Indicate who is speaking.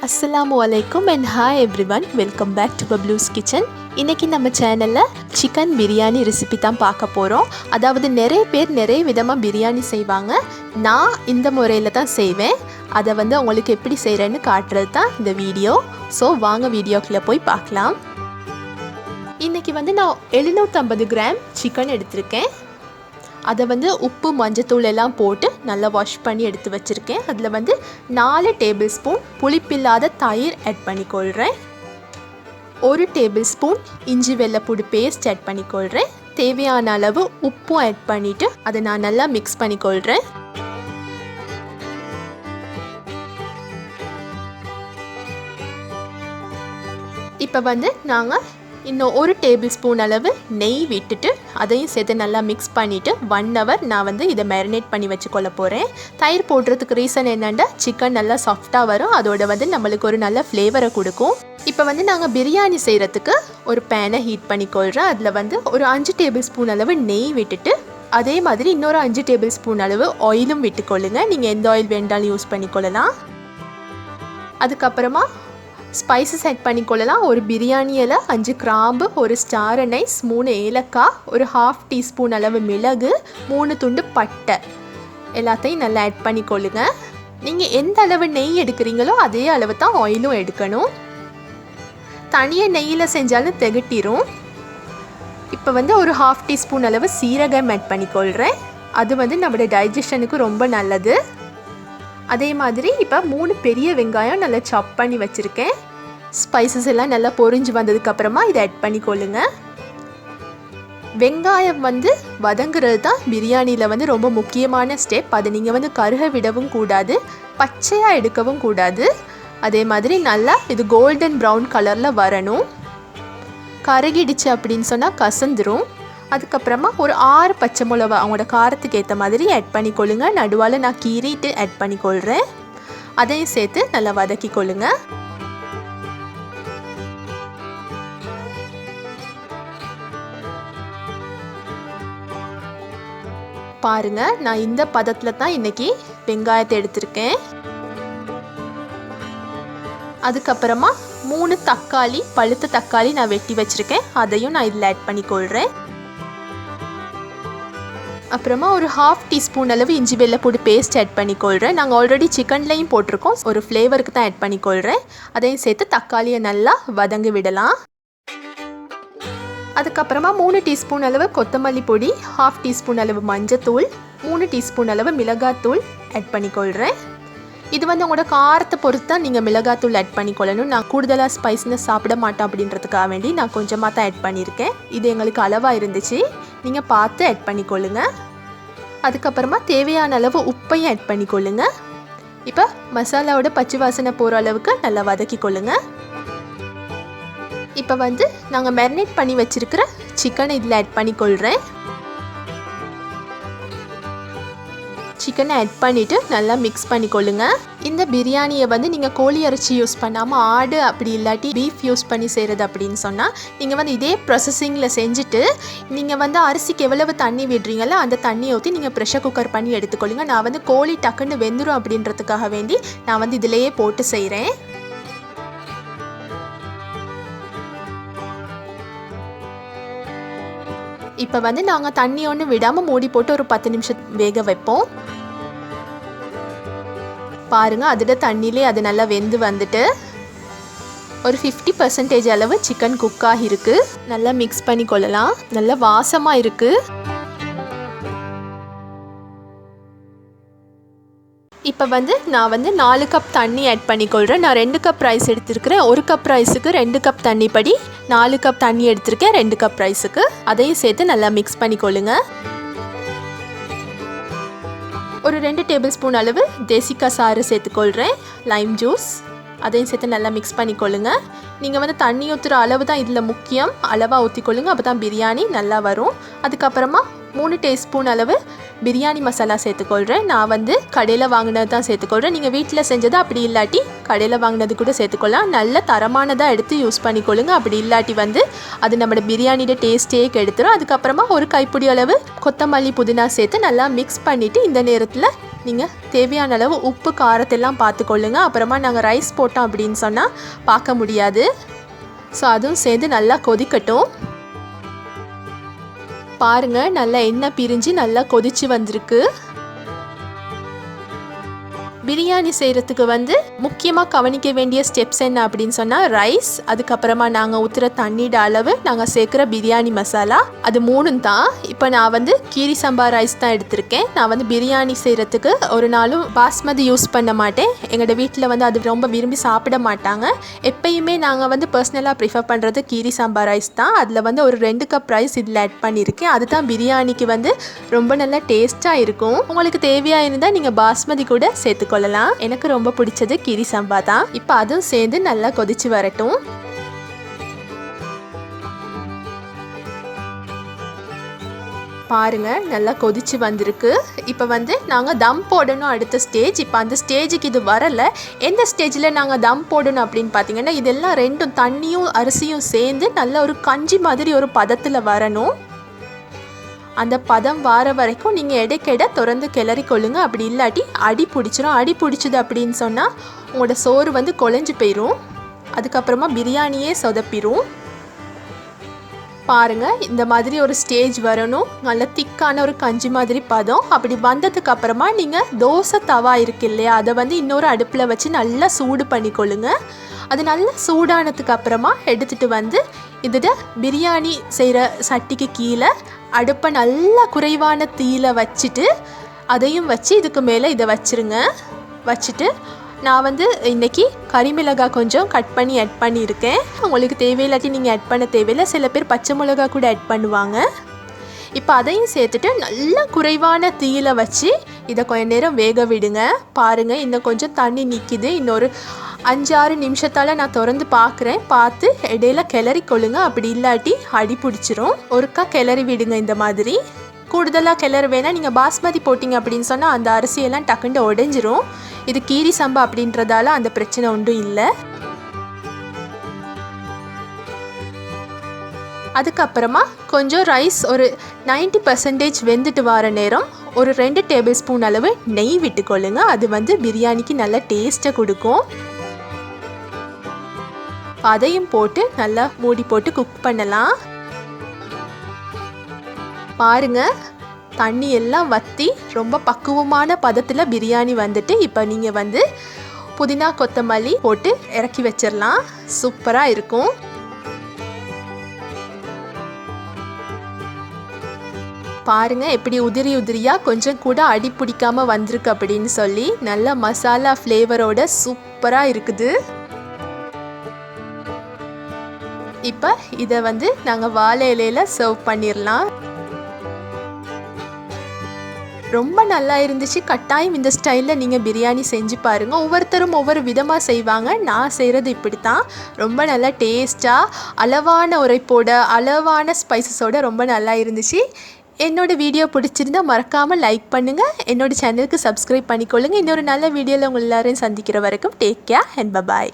Speaker 1: Assalamualaikum and hi everyone, welcome back to Bablo's Kitchen. இன்னைக்கு நம்ம சேனல்ல சிக்கன் பிரியாணி ரெசிபி தான் பார்க்க போறோம். அதாவது நிறைய பேர் நிறைய விதமா பிரியாணி செய்வாங்க. நான் இந்த முறையில தான் செய்வேன். அதை உங்களுக்கு எப்படி செய்றேன்னு காட்டுறது தான் இந்த வீடியோ. சோ வாங்க வீடியோக்குள்ள போய் பார்க்கலாம். இன்னைக்கு நான் 750 கிராம் சிக்கன் எடுத்திருக்கேன். அதை உப்பு மஞ்சத்தூள் எல்லாம் போட்டு நல்லா வாஷ் பண்ணி எடுத்து வச்சுருக்கேன். அதில் 4 டேபிள் ஸ்பூன் புளிப்பில்லாத தயிர் ஆட் பண்ணிக்கொள்கிறேன். 1 டேபிள் ஸ்பூன் இஞ்சி வெள்ளைப்பூடு பேஸ்ட் ஆட் பண்ணிக்கொள்கிறேன். தேவையான அளவு உப்பும் ஆட் பண்ணிவிட்டு அதை நான் நல்லா மிக்ஸ் பண்ணிக்கொள்கிறேன். இப்போ நாங்கள் இன்னும் 1 டேபிள் ஸ்பூன் அளவு நெய் விட்டுட்டு அதையும் சேர்த்து நல்லா மிக்ஸ் பண்ணிவிட்டு 1 hour நான் இதை மேரினேட் பண்ணி வச்சுக்கொள்ள போகிறேன். தயிர் போடுறதுக்கு ரீசன் என்னென்னா சிக்கன் நல்லா சாஃப்டாக வரும், அதோட நம்மளுக்கு ஒரு நல்ல ஃப்ளேவரை கொடுக்கும். இப்போ நாங்கள் பிரியாணி செய்கிறதுக்கு ஒரு பேனை ஹீட் பண்ணிக்கொள்கிறேன். அதில் ஒரு 5 டேபிள் ஸ்பூன் அளவு நெய் விட்டுட்டு அதே மாதிரி இன்னொரு 5 டேபிள் ஸ்பூன் அளவு ஆயிலும் விட்டுக்கொள்ளுங்க. நீங்கள் எந்த ஆயில் வேண்டாலும் யூஸ் பண்ணிக்கொள்ளலாம். அதுக்கப்புறமா ஸ்பைசஸ் ஆட் பண்ணிக்கொள்ளலாம். ஒரு பிரியாணி இலை, 5 கிராம்பு, ஒரு ஸ்டார் அனைஸ், 3 ஏலக்காய், ஒரு 1/2 டீஸ்பூன் அளவு மிளகு, 3 துண்டு பட்டை எல்லாத்தையும் நல்லா ஆட் பண்ணிக்கொள்ளுங்க. நீங்கள் எந்த அளவு நெய் எடுக்கிறீங்களோ அதே அளவு தான் ஆயிலும் எடுக்கணும். தனியாக நெய்யில் செஞ்சாலும் திகட்டிரும். இப்போ ஒரு 1/2 டீஸ்பூன் அளவு சீரகம் ஆட் பண்ணிக்கொள்கிறேன். அது நம்மளுடைய டைஜஷனுக்கு ரொம்ப நல்லது. அதே மாதிரி இப்போ 3 பெரிய வெங்காயம் நல்லா சாப் பண்ணி வச்சுருக்கேன். ஸ்பைசஸ் எல்லாம் நல்லா பொரிஞ்சு வந்ததுக்கப்புறமா இதை ஆட் பண்ணிக்கொள்ளுங்க. வெங்காயம் வதங்குறது தான் பிரியாணியில் ரொம்ப முக்கியமான ஸ்டெப். அதை நீங்கள் கருக விடவும் கூடாது, பச்சையாக எடுக்கவும் கூடாது. அதே மாதிரி நல்லா இது கோல்டன் ப்ரௌன் கலரில் வரணும். கருகிடுச்சு அப்படின்னு சொன்னால் கசந்துரும். அதுக்கப்புறமா ஒரு 6 பச்சை மிளகா அவங்களோட காரத்துக்கு ஏற்ற மாதிரி ஆட் பண்ணிக்கொள்ளுங்க. நடுவால் நான் கீறிட்டு ஆட் பண்ணிக்கொள்கிறேன். அதையும் சேர்த்து நல்லா வதக்கிக்கொள்ளுங்க. பாருங்க, நான் இந்த பதத்தில் தான் இன்னைக்கு வெங்காயத்தை எடுத்திருக்கேன். அதுக்கப்புறமா 3 தக்காளி, பழுத்த தக்காளி நான் வெட்டி வச்சுருக்கேன். அதையும் நான் இதில் ஆட் பண்ணிக்கொள்கிறேன். அப்புறமா ஒரு 1/2 டீஸ்பூன் அளவு இஞ்சி வெள்ளைப்பூடு பேஸ்ட் ஆட் பண்ணிக்கொள்கிறேன். நாங்கள் ஆல்ரெடி சிக்கன்லையும் போட்டிருக்கோம், ஒரு ஃப்ளேவருக்கு தான் ஆட் பண்ணிக்கொள்கிறேன். அதையும் சேர்த்து தக்காளியை நல்லா வதங்கி விடலாம். அதுக்கப்புறமா 3 டீஸ்பூன் அளவு கொத்தமல்லி பொடி, 1/2 டீஸ்பூன் அளவு மஞ்சத்தூள், 3 டீஸ்பூன் அளவு மிளகாத்தூள் ஆட் பண்ணிக்கொள்கிறேன். இது உங்களோட காரத்தை பொறுத்து தான் நீங்கள் மிளகாத்தூள் ஆட் பண்ணிக்கொள்ளணும். நான் கூடுதலாக ஸ்பைஸ்னஸ் சாப்பிட மாட்டேன் அப்படின்றதுக்காக வேண்டி நான் கொஞ்சமாக தான் ஆட் பண்ணியிருக்கேன். இது எங்களுக்கு அளவாக இருந்துச்சு, நீங்கள் பார்த்து ஆட் பண்ணிக்கொள்ளுங்க. அதுக்கப்புறமா தேவையான அளவு உப்பையும் ஆட் பண்ணிக்கொள்ளுங்க. இப்போ மசாலாவோட பச்சை வாசனை போகிற அளவுக்கு நல்லா வதக்கிக்கொள்ளுங்க. இப்போ நாங்கள் மேரினேட் பண்ணி வச்சுருக்கிற சிக்கனை இதில் ஆட் பண்ணிக்கொள்கிறேன். சிக்கனை ஆட் பண்ணிவிட்டு நல்லா மிக்ஸ் பண்ணிக்கொள்ளுங்க. இந்த பிரியாணியை நீங்கள் கோழி இறைச்சி யூஸ் பண்ணாமல் ஆடு அப்படி இல்லாட்டி பீஃப் யூஸ் பண்ணி செய்கிறது அப்படின்னு சொன்னால் நீங்கள் இதே ப்ராசஸிங்கில் செஞ்சுட்டு நீங்கள் அரிசிக்கு எவ்வளவு தண்ணி விடுறீங்களோ அந்த தண்ணியை ஊற்றி நீங்கள் ப்ரெஷர் குக்கர் பண்ணி எடுத்துக்கொள்ளுங்க. நான் கோழி டக்குன்னு வெந்துடும் அப்படின்றதுக்காக வேண்டி நான் இதிலேயே போட்டு செய்கிறேன். இப்போ நாங்கள் தண்ணி ஒன்று விடாமல் மூடி போட்டு ஒரு 10 நிமிஷம் வேக வைப்போம். பாருங்கள், அதோட தண்ணியிலே அது நல்லா வெந்து வந்துட்டு ஒரு 50% அளவு சிக்கன் குக் ஆகிருக்கு. நல்லா மிக்ஸ் பண்ணி கொள்ளலாம். நல்லா வாசமாக இருக்குது. இப்போ நான் 4 கப் தண்ணி ஆட் பண்ணிக்கொள்கிறேன். நான் 2 கப் ரைஸ் எடுத்துருக்கிறேன். 1 கப் ரைஸுக்கு 2 கப் தண்ணி படி 4 கப் தண்ணி எடுத்திருக்கேன் 2 கப் ரைஸுக்கு. அதையும் சேர்த்து நல்லா மிக்ஸ் பண்ணிக்கொள்ளுங்க. ஒரு 2 டேபிள் ஸ்பூன் அளவு தேசிக்காய் சாறு சேர்த்துக்கொள்கிறேன். லைம் ஜூஸ் அதையும் சேர்த்து நல்லா மிக்ஸ் பண்ணிக்கொள்ளுங்க. நீங்கள் தண்ணி ஊற்றுற அளவு தான் இதில் முக்கியம். அளவாக ஊற்றிக்கொள்ளுங்க, அப்போ தான் பிரியாணி நல்லா வரும். அதுக்கப்புறமா 3 டீஸ்பூன் அளவு பிரியாணி மசாலா சேர்த்துக்கொள்கிறேன். நான் கடையில் வாங்கினது தான் சேர்த்துக்கொள்கிறேன். நீங்கள் வீட்டில் செஞ்சது அப்படி இல்லாட்டி கடையில் வாங்கினது கூட சேர்த்துக்கொள்ளலாம். நல்ல தரமானதாக எடுத்து யூஸ் பண்ணிக்கொள்ளுங்க. அப்படி இல்லாட்டி அது நம்மளோட பிரியாணியோட டேஸ்ட்டே கெடுத்துரும். அதுக்கப்புறமா ஒரு கைப்பிடி அளவு கொத்தமல்லி புதினா சேர்த்து நல்லா மிக்ஸ் பண்ணிவிட்டு இந்த நேரத்தில் நீங்கள் தேவையான அளவு உப்பு காரத்தெல்லாம் பார்த்துக்கொள்ளுங்க. அப்புறமா நாங்கள் ரைஸ் போட்டோம் அப்படின்னு சொன்னால் பார்க்க முடியாது. ஸோ அதுவும் சேர்ந்து நல்லா கொதிக்கட்டும். பாருங்கள், நல்லா எண்ணெய் பிரிஞ்சு நல்லா கொதிச்சு வந்திருக்கு. பிரியாணி செய்கிறதுக்கு வந்து முக்கியமாக கவனிக்க வேண்டிய ஸ்டெப்ஸ் என்ன அப்படின்னு சொன்னால் ரைஸ், அதுக்கப்புறமா நாங்கள் ஊற்றுற தண்ணியோட அளவு, நாங்கள் சேர்க்குற பிரியாணி மசாலா, அது மூணும் தான். இப்போ நான் வந்து கீரி சம்பா ரைஸ் தான் எடுத்திருக்கேன். நான் வந்து பிரியாணி செய்கிறதுக்கு ஒரு நாளும் பாஸ்மதி யூஸ் பண்ண மாட்டேன். எங்களோட வீட்டில் வந்து அது ரொம்ப விரும்பி சாப்பிட மாட்டாங்க. எப்பயுமே நாங்கள் வந்து பர்சனலாக ப்ரிஃபர் பண்ணுறது கீரி சம்பா ரைஸ் தான். அதில் வந்து ஒரு 2 கப் ரைஸ் இதில் ஆட் பண்ணியிருக்கேன். அதுதான் பிரியாணிக்கு வந்து ரொம்ப நல்லா டேஸ்ட்டாக இருக்கும். உங்களுக்கு தேவையாக இருந்தால் நீங்கள் பாஸ்மதி கூட சேர்த்துக்கொள்ளலாம். எனக்கு ரொம்ப பிடிச்சது கீரி சம்பா தான். இப்போ அதுவும் சேர்ந்து நல்லா கொதிச்சு வரட்டும். பாருங்க, நல்லா கொதிச்சு வந்திருக்கு. இப்போ வந்து நாங்கள் தம் போடணும் அடுத்த ஸ்டேஜ். இப்போ அந்த ஸ்டேஜுக்கு இது வரலை. எந்த ஸ்டேஜில் நாங்கள் தம் போடணும் அப்படின்னு பார்த்தீங்கன்னா, இதெல்லாம் ரெண்டும் தண்ணியும் அரிசியும் சேர்ந்து நல்ல ஒரு கஞ்சி மாதிரி ஒரு பதத்தில் வரணும். அந்த பதம் வார வரைக்கும் நீங்கள் இடைக்கிட திறந்து கிளறி கொள்ளுங்க. அப்படி இல்லாட்டி அடி பிடிச்சிரும். அடி பிடிச்சிது அப்படின்னு சொன்னால் உங்களோட சோறு வந்து குழஞ்சி போயிடும். அதுக்கப்புறமா பிரியாணியே சொதப்பிடும். பாருங்கள், இந்த மாதிரி ஒரு ஸ்டேஜ் வரணும். நல்ல திக்கான ஒரு கஞ்சி மாதிரி பதம். அப்படி வந்ததுக்கு அப்புறமா நீங்கள் தோசை தவா இருக்கு இல்லையா, அதை வந்து இன்னொரு அடுப்பில் வச்சு நல்லா சூடு பண்ணிக்கொள்ளுங்க. அது நல்லா சூடானதுக்கு அப்புறமா எடுத்துகிட்டு வந்து இதில் பிரியாணி செய்கிற சட்டிக்கு கீழே அடுப்பை நல்லா குறைவான தீயில வச்சுட்டு அதையும் வச்சு இதுக்கு மேலே இதை வச்சுருங்க. வச்சுட்டு நான் வந்து இன்றைக்கி கறிமிளகாய் கொஞ்சம் கட் பண்ணி ஆட் பண்ணியிருக்கேன். உங்களுக்கு தேவையில்லாட்டி நீங்கள் ஆட் பண்ண தேவையில்லை. சில பேர் பச்சை மிளகா கூட ஆட் பண்ணுவாங்க. இப்போ அதையும் சேர்த்துட்டு நல்லா குறைவான தீயில வச்சு இதை கொஞ்சம் நேரம் வேக விடுங்க. பாருங்கள், இன்னும் கொஞ்சம் தண்ணி நிற்கிது. இன்னொரு 5-6 நிமிஷத்தால் நான் திறந்து பார்க்குறேன். பார்த்து இடையில கிளறி கொள்ளுங்க. அப்படி இல்லாட்டி அடி பிடிச்சிரும். ஒருக்கா கிளறி விடுங்க. இந்த மாதிரி கூடுதலாக கிளற வேணால். நீங்கள் பாஸ்மதி போட்டிங்க அப்படின்னு சொன்னால் அந்த அரிசியெல்லாம் டக்குண்டு உடைஞ்சிரும். இது கீரி சம்பா அப்படின்றதால அந்த பிரச்சனை ஒன்றும் இல்லை. அதுக்கப்புறமா கொஞ்சம் ரைஸ் ஒரு 90% வெந்துட்டு வர நேரம் ஒரு 2 டேபிள் ஸ்பூன் அளவு நெய் விட்டுக்கொள்ளுங்க. அது வந்து பிரியாணிக்கு நல்ல டேஸ்ட்டை கொடுக்கும். அதையும் போட்டு நல்லா மூடி போட்டு குக் பண்ணலாம். பாருங்க, தண்ணி எல்லாம் வற்றி ரொம்ப பக்குவமான பதத்தில் பிரியாணி வந்துட்டு இப்போ நீங்கள் வந்து புதினா கொத்தமல்லி போட்டு இறக்கி வச்சிடலாம். சூப்பராக இருக்கும். பாருங்கள், எப்படி உதிரி உதிரியாக கொஞ்சம் கூட அடி பிடிக்காமல் வந்திருக்கு அப்படின்னு சொல்லி நல்ல மசாலா ஃப்ளேவரோட சூப்பராக இருக்குது. இப்போ இதை வந்து நாங்கள் வாழை இலையில் சர்வ் பண்ணிடலாம். ரொம்ப நல்லா இருந்துச்சு. கட்டாயம் இந்த ஸ்டைலில் நீங்கள் பிரியாணி செஞ்சு பாருங்கள். ஒவ்வொருத்தரும் ஒவ்வொரு விதமாக செய்வாங்க. நான் செய்கிறது இப்படி தான். ரொம்ப நல்லா டேஸ்ட்டாக அளவான உரைப்போட அளவான ஸ்பைசஸோட ரொம்ப நல்லா இருந்துச்சு. என்னோடய வீடியோ பிடிச்சிருந்தா மறக்காமல் லைக் பண்ணுங்கள். என்னோடய சேனலுக்கு சப்ஸ்கிரைப் பண்ணிக்கொள்ளுங்கள். இன்னொரு நல்ல வீடியோவில் உங்கள் எல்லாரையும் சந்திக்கிற வரைக்கும் டேக் கேர் அண்ட் பபாய்.